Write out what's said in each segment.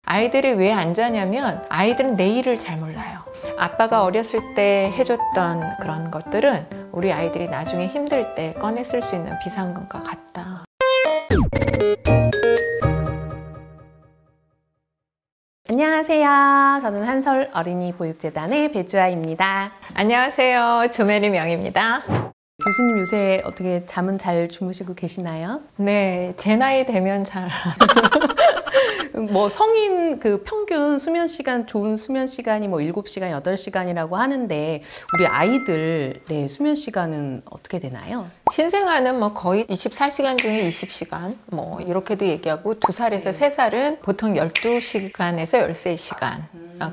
아이들이 왜 안 자냐면 아이들은 내일을 잘 몰라요. 아빠가 어렸을 때 해줬던 그런 것들은 우리 아이들이 나중에 힘들 때 꺼내 쓸 수 있는 비상금과 같다. 안녕하세요. 저는 한솔 어린이 보육재단의 배주아입니다. 안녕하세요. 조메리 명입니다. 교수님 요새 어떻게 잠은 잘 주무시고 계시나요? 네, 제 나이 되면 잘 뭐 성인 그 평균 수면 시간, 좋은 수면 시간이 뭐 7시간, 8시간이라고 하는데 우리 아이들 수면 시간은 어떻게 되나요? 신생아는 뭐 거의 24시간 중에 20시간 뭐 이렇게도 얘기하고 2살에서 3살은 보통 12시간에서 13시간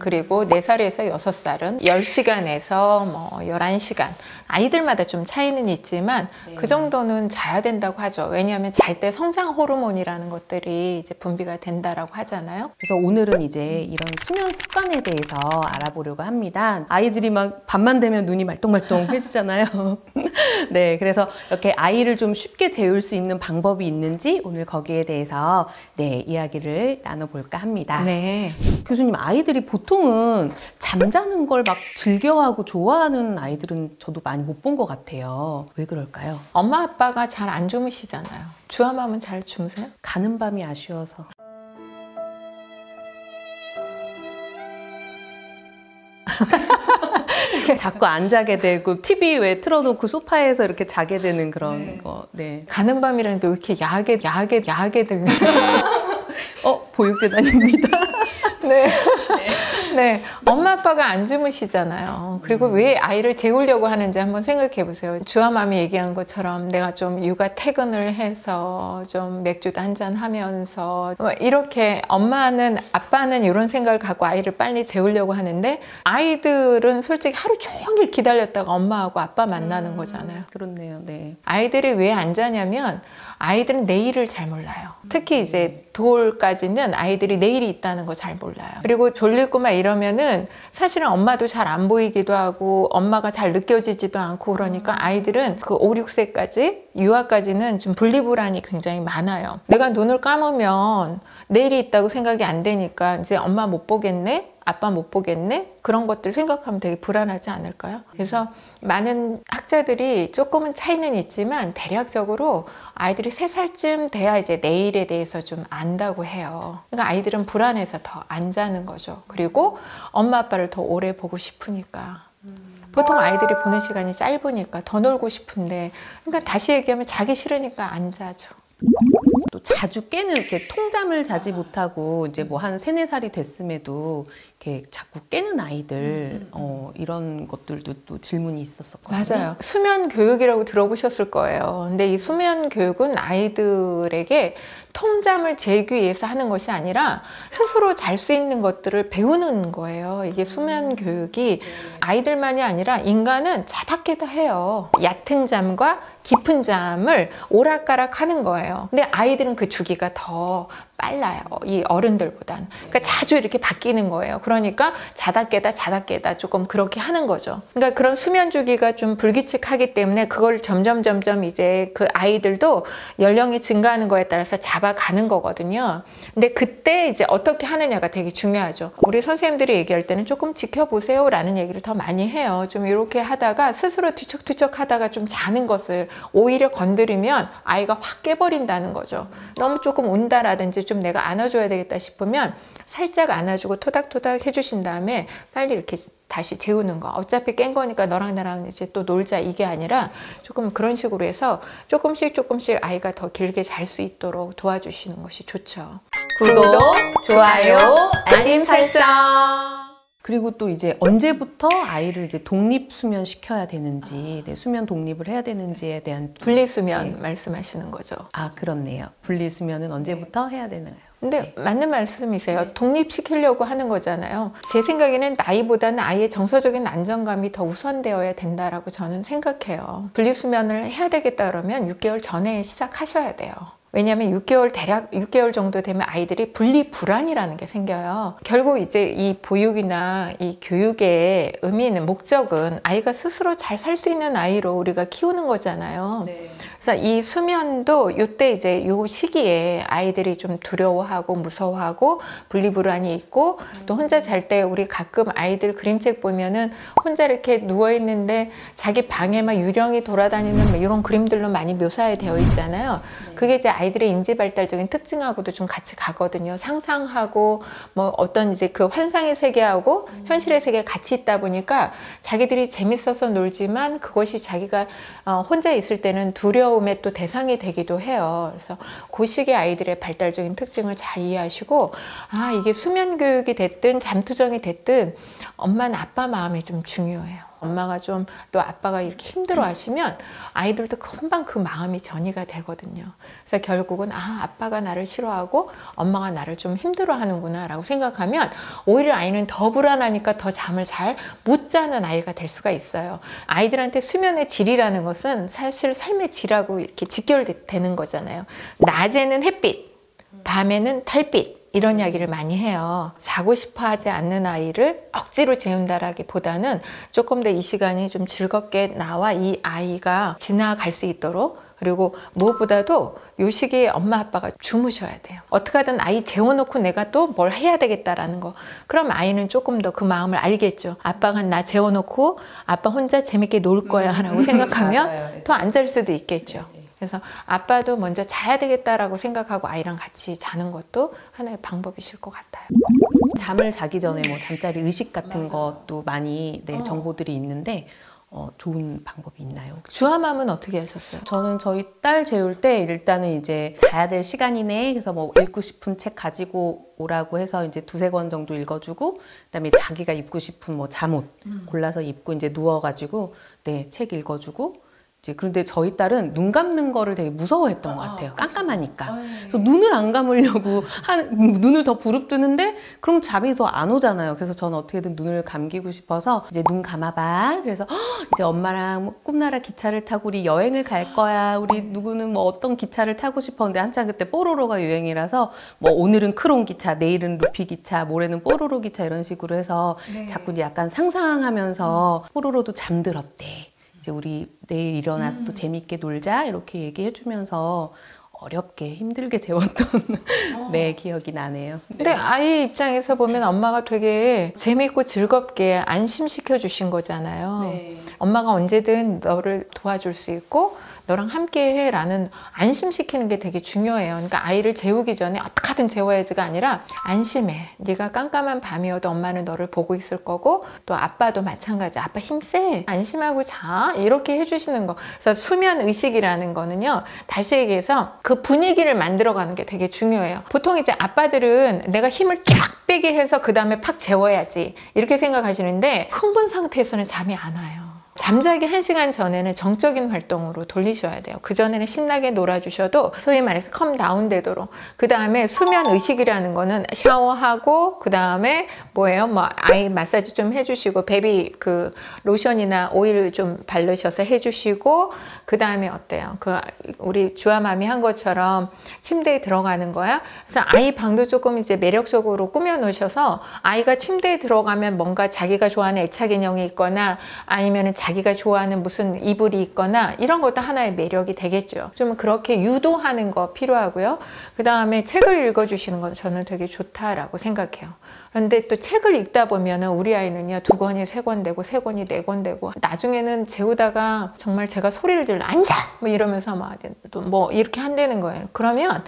그리고 4살에서 6살은 10시간에서 뭐 11시간 아이들마다 좀 차이는 있지만 그 정도는 자야 된다고 하죠. 왜냐하면 잘 때 성장 호르몬이라는 것들이 이제 분비가 된다라고 하잖아요. 그래서 오늘은 이제 이런 수면 습관에 대해서 알아보려고 합니다. 아이들이 막 밤만 되면 눈이 말똥말똥해지잖아요. 네, 그래서 이렇게 아이를 좀 쉽게 재울 수 있는 방법이 있는지 오늘 거기에 대해서 이야기를 나눠볼까 합니다. 네. 교수님, 아이들이 보통은 잠자는 걸 막 즐겨하고 좋아하는 아이들은 저도 많이 못 본 것 같아요. 왜 그럴까요? 엄마 아빠가 잘 안 주무시잖아요. 주암하면 잘 주무세요? 가는 밤이 아쉬워서. 자꾸 안 자게 되고 TV 왜 틀어놓고 소파에서 이렇게 자게 되는 그런 거. 네. 가는 밤이라는 게 왜 이렇게 야하게 들리나? 보육재단입니다. 네. 네. 엄마 아빠가 안 주무시잖아요. 그리고 왜 아이를 재우려고 하는지 한번 생각해 보세요. 주아맘이 얘기한 것처럼 내가 좀 육아 퇴근을 해서 좀 맥주도 한잔 하면서 이렇게 엄마는 아빠는 이런 생각을 갖고 아이를 빨리 재우려고 하는데 아이들은 솔직히 하루 종일 기다렸다가 엄마하고 아빠 만나는 거잖아요. 그렇네요. 네. 아이들이 왜 안 자냐면 아이들은 내일을 잘 몰라요. 특히 이제 돌까지는 아이들이 내일이 있다는 거 잘 몰라요. 그리고 졸리고 막 이러면은 사실은 엄마도 잘 안 보이기도 하고 엄마가 잘 느껴지지도 않고 그러니까 아이들은 그 5, 6세까지 유아까지는 좀 분리불안이 굉장히 많아요. 내가 눈을 감으면 내일이 있다고 생각이 안 되니까 이제 엄마 못 보겠네? 아빠 못 보겠네? 그런 것들 생각하면 되게 불안하지 않을까요? 그래서 많은 학자들이 조금은 차이는 있지만 대략적으로 아이들이 3살쯤 돼야 이제 내일에 대해서 좀 안다고 해요. 그러니까 아이들은 불안해서 더 안 자는 거죠. 그리고 엄마 아빠를 더 오래 보고 싶으니까. 보통 아이들이 보는 시간이 짧으니까 더 놀고 싶은데 그러니까 다시 얘기하면 자기 싫으니까 안 자죠. 또 자주 깨는 이렇게 통잠을 자지 못하고 이제 뭐 한 3, 4살이 됐음에도 이렇게 자꾸 깨는 아이들 이런 것들도 또 질문이 있었거든요. 맞아요. 수면 교육이라고 들어보셨을 거예요. 근데 이 수면 교육은 아이들에게 통잠을 재기 위해서 하는 것이 아니라 스스로 잘 수 있는 것들을 배우는 거예요. 이게 수면 교육이 아이들만이 아니라 인간은 자다 깨다 해요. 얕은 잠과 깊은 잠을 오락가락 하는 거예요. 근데 아이들은 그 주기가 더 빨라요. 이 어른들보다는. 그러니까 자주 이렇게 바뀌는 거예요. 그러니까 자다 깨다 조금 그렇게 하는 거죠. 그러니까 그런 수면 주기가 좀 불규칙하기 때문에 그걸 점점 이제 그 아이들도 연령이 증가하는 거에 따라서 잡아가는 거거든요. 근데 그때 이제 어떻게 하느냐가 되게 중요하죠. 우리 선생님들이 얘기할 때는 조금 지켜보세요 라는 얘기를 더 많이 해요. 좀 이렇게 하다가 스스로 뒤척뒤척 하다가 좀 자는 것을 오히려 건드리면 아이가 확 깨버린다는 거죠. 너무 조금 운다라든지 좀 내가 안아줘야 되겠다 싶으면 살짝 안아주고 토닥토닥 해주신 다음에 빨리 이렇게 다시 재우는 거. 어차피 깬 거니까 너랑 나랑 이제 또 놀자 이게 아니라 조금 그런 식으로 해서 조금씩 아이가 더 길게 잘 수 있도록 도와주시는 것이 좋죠. 구독, 좋아요, 알림 설정. 그리고 또 이제 언제부터 아이를 이제 독립 수면 시켜야 되는지, 수면 독립을 해야 되는지에 대한 분리수면 말씀하시는 거죠. 아, 그렇네요. 분리수면은 언제부터 해야 되나요? 근데 맞는 말씀이세요. 독립시키려고 하는 거잖아요. 제 생각에는 나이보다는 아이의 정서적인 안정감이 더 우선되어야 된다라고 저는 생각해요. 분리수면을 해야 되겠다 그러면 6개월 전에 시작하셔야 돼요. 왜냐하면 6개월 대략 6개월 정도 되면 아이들이 분리불안이라는 게 생겨요. 결국 이제 이 보육이나 이 교육의 의미는 목적은 아이가 스스로 잘 살 수 있는 아이로 우리가 키우는 거잖아요. 네. 그래서 이 수면도 요때 이제 요 시기에 아이들이 좀 두려워하고 무서워하고 분리불안이 있고 또 혼자 잘 때 우리 가끔 아이들 그림책 보면은 혼자 이렇게 누워 있는데 자기 방에 막 유령이 돌아다니는 뭐 이런 그림들로 많이 묘사되어 있잖아요. 그게 이제 아이들의 인지 발달적인 특징하고도 좀 같이 가거든요. 상상하고 뭐 어떤 이제 그 환상의 세계하고 현실의 세계가 같이 있다 보니까 자기들이 재밌어서 놀지만 그것이 자기가 혼자 있을 때는 두려움의 또 대상이 되기도 해요. 그래서 그 시기 아이들의 발달적인 특징을 잘 이해하시고 아 이게 수면 교육이 됐든 잠투정이 됐든 엄마는 아빠 마음이 좀 중요해요. 엄마가 좀 또 아빠가 이렇게 힘들어 하시면 아이들도 금방 그 마음이 전이가 되거든요. 그래서 결국은 아 아빠가 나를 싫어하고 엄마가 나를 좀 힘들어 하는구나 라고 생각하면 오히려 아이는 더 불안하니까 더 잠을 잘 못 자는 아이가 될 수가 있어요. 아이들한테 수면의 질이라는 것은 사실 삶의 질하고 이렇게 직결되는 거잖아요. 낮에는 햇빛, 밤에는 달빛 이런 이야기를 많이 해요. 자고 싶어 하지 않는 아이를 억지로 재운다라기보다는 조금 더 이 시간이 좀 즐겁게 나와 이 아이가 지나갈 수 있도록 그리고 무엇보다도 요 시기에 엄마 아빠가 주무셔야 돼요. 어떻게 하든 아이 재워놓고 내가 또 뭘 해야 되겠다라는 거. 그럼 아이는 조금 더 그 마음을 알겠죠. 아빠가 나 재워놓고 아빠 혼자 재밌게 놀 거야 라고 생각하면 더 안 잘 수도 있겠죠. 그래서 아빠도 먼저 자야 되겠다라고 생각하고 아이랑 같이 자는 것도 하나의 방법이실 것 같아요. 잠을 자기 전에 뭐 잠자리 의식 같은 것도 많이 정보들이 있는데 좋은 방법이 있나요? 주아맘은 어떻게 하셨어요? 저는 저희 딸 재울 때 일단은 이제 자야 될 시간이네. 그래서 뭐 읽고 싶은 책 가지고 오라고 해서 이제 2-3권 정도 읽어주고 그다음에 자기가 입고 싶은 뭐 잠옷 골라서 입고 이제 누워가지고 책 읽어주고 그런데 저희 딸은 눈 감는 거를 되게 무서워했던 것 같아요. 깜깜하니까. 그래서 눈을 안 감으려고 눈을 더 부릅뜨는데 그럼 잠이 더 안 오잖아요. 그래서 저는 어떻게든 눈을 감기고 싶어서 이제 눈 감아봐. 그래서 이제 엄마랑 뭐 꿈나라 기차를 타고 우리 여행을 갈 거야. 우리 누구는 뭐 어떤 기차를 타고 싶었는데 한참 그때 뽀로로가 유행이라서 뭐 오늘은 크롱 기차, 내일은 루피 기차, 모레는 뽀로로 기차 이런 식으로 해서 자꾸 이제 약간 상상하면서 뽀로로도 잠들었대. 우리 내일 일어나서 또 재밌게 놀자 이렇게 얘기해 주면서 어렵게 힘들게 재웠던 기억이 나네요. 근데 아이 입장에서 보면 엄마가 되게 재밌고 즐겁게 안심시켜 주신 거잖아요. 엄마가 언제든 너를 도와줄 수 있고 너랑 함께 해라는 안심시키는 게 되게 중요해요. 그러니까 아이를 재우기 전에 어떻게든 재워야지가 아니라 안심해. 네가 깜깜한 밤이어도 엄마는 너를 보고 있을 거고 또 아빠도 마찬가지. 아빠 힘세. 안심하고 자. 이렇게 해주시는 거. 그래서 수면 의식이라는 거는요. 다시 얘기해서 그 분위기를 만들어가는 게 되게 중요해요. 보통 이제 아빠들은 내가 힘을 쫙 빼게 해서 그 다음에 팍 재워야지 이렇게 생각하시는데 흥분 상태에서는 잠이 안 와요. 잠자기 1시간 전에는 정적인 활동으로 돌리셔야 돼요. 그전에는 신나게 놀아주셔도 소위 말해서 컴다운 되도록. 그 다음에 수면 의식이라는 거는 샤워하고 그 다음에 뭐예요? 뭐 아이 마사지 좀 해주시고 베비 그 로션이나 오일 좀 바르셔서 해주시고 그 다음에 어때요? 그 우리 주아맘이 한 것처럼 침대에 들어가는 거야. 그래서 아이 방도 조금 이제 매력적으로 꾸며 놓으셔서 아이가 침대에 들어가면 뭔가 자기가 좋아하는 애착 인형이 있거나 아니면은 자기가 좋아하는 무슨 이불이 있거나 이런 것도 하나의 매력이 되겠죠. 좀 그렇게 유도하는 거 필요하고요. 그 다음에 책을 읽어주시는 건 저는 되게 좋다라고 생각해요. 그런데 또 책을 읽다 보면은 우리 아이는요 2권이 3권 되고 3권이 4권 되고 나중에는 재우다가 정말 제가 소리를 질러 앉아! 뭐 이러면서 막 또 뭐 이렇게 한다는 거예요. 그러면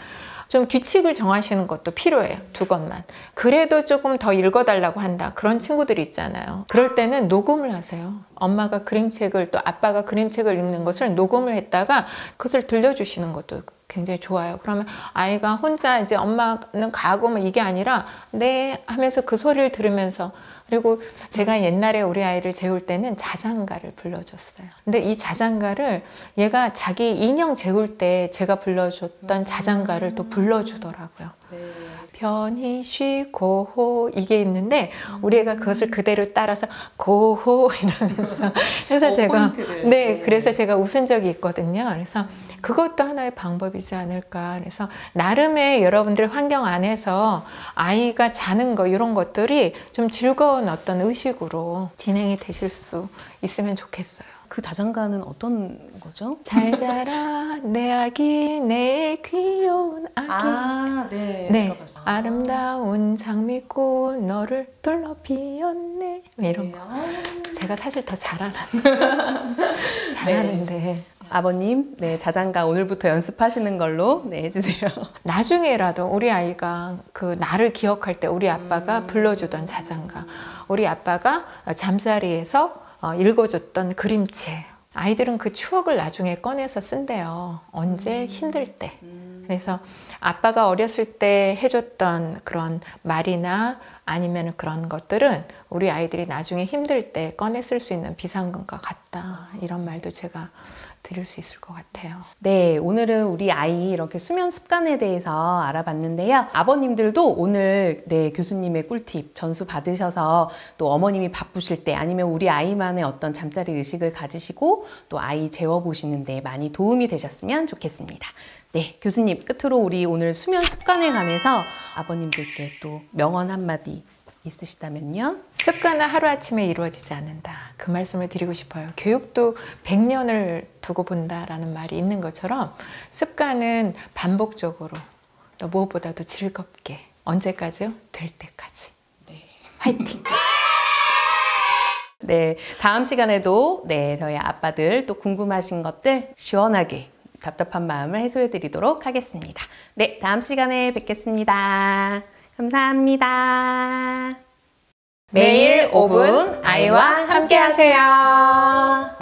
좀 규칙을 정하시는 것도 필요해요. 2권만. 그래도 조금 더 읽어달라고 한다. 그런 친구들이 있잖아요. 그럴 때는 녹음을 하세요. 엄마가 그림책을 또 아빠가 그림책을 읽는 것을 녹음을 했다가 그것을 들려주시는 것도 굉장히 좋아요. 그러면 아이가 혼자 이제 엄마는 가고 뭐 이게 아니라 네 하면서 그 소리를 들으면서 그리고 제가 옛날에 우리 아이를 재울 때는 자장가를 불러줬어요. 근데 이 자장가를 얘가 자기 인형 재울 때 제가 불러줬던 자장가를 또 불러주더라고요. 편히 쉬고 이게 있는데 우리 애가 그것을 그대로 따라서 고호 이러면서 그래서 제가 네, 그래서 제가 웃은 적이 있거든요. 그래서 그것도 하나의 방법이지 않을까. 그래서 나름의 여러분들 환경 안에서 아이가 자는 거 이런 것들이 좀 즐거운 어떤 의식으로 진행이 되실 수 있으면 좋겠어요. 그 자장가는 어떤 거죠? 잘 자라 내 아기 내 귀여운 아기. 네. 네, 아름다운 장미꽃 너를 둘러 피었네 이런 거. 제가 사실 더 잘하는데 아버님, 네, 자장가 오늘부터 연습하시는 걸로 네, 해주세요. 나중에라도 우리 아이가 그 나를 기억할 때 우리 아빠가 불러주던 자장가, 우리 아빠가 잠자리에서 읽어줬던 그림책, 아이들은 그 추억을 나중에 꺼내서 쓴대요. 언제 힘들 때. 그래서 아빠가 어렸을 때 해줬던 그런 말이나 아니면 그런 것들은 우리 아이들이 나중에 힘들 때 꺼내 쓸 수 있는 비상금과 같다. 이런 말도 제가 드릴 수 있을 것 같아요. 네, 오늘은 우리 아이 이렇게 수면 습관에 대해서 알아봤는데요. 아버님들도 오늘 네, 교수님의 꿀팁 전수 받으셔서 또 어머님이 바쁘실 때 아니면 우리 아이만의 어떤 잠자리 의식을 가지시고 또 아이 재워보시는데 많이 도움이 되셨으면 좋겠습니다. 네, 교수님 끝으로 우리 오늘 수면 습관에 관해서 아버님들께 또 명언 한마디 있으시다면요? 습관은 하루아침에 이루어지지 않는다. 그 말씀을 드리고 싶어요. 교육도 100년을 두고 본다라는 말이 있는 것처럼 습관은 반복적으로 또 무엇보다도 즐겁게 언제까지요? 될 때까지. 네. 화이팅! 네, 다음 시간에도 네, 저희 아빠들 또 궁금하신 것들 시원하게 답답한 마음을 해소해 드리도록 하겠습니다. 네, 다음 시간에 뵙겠습니다. 감사합니다. 매일 5분 아이와 함께 하세요.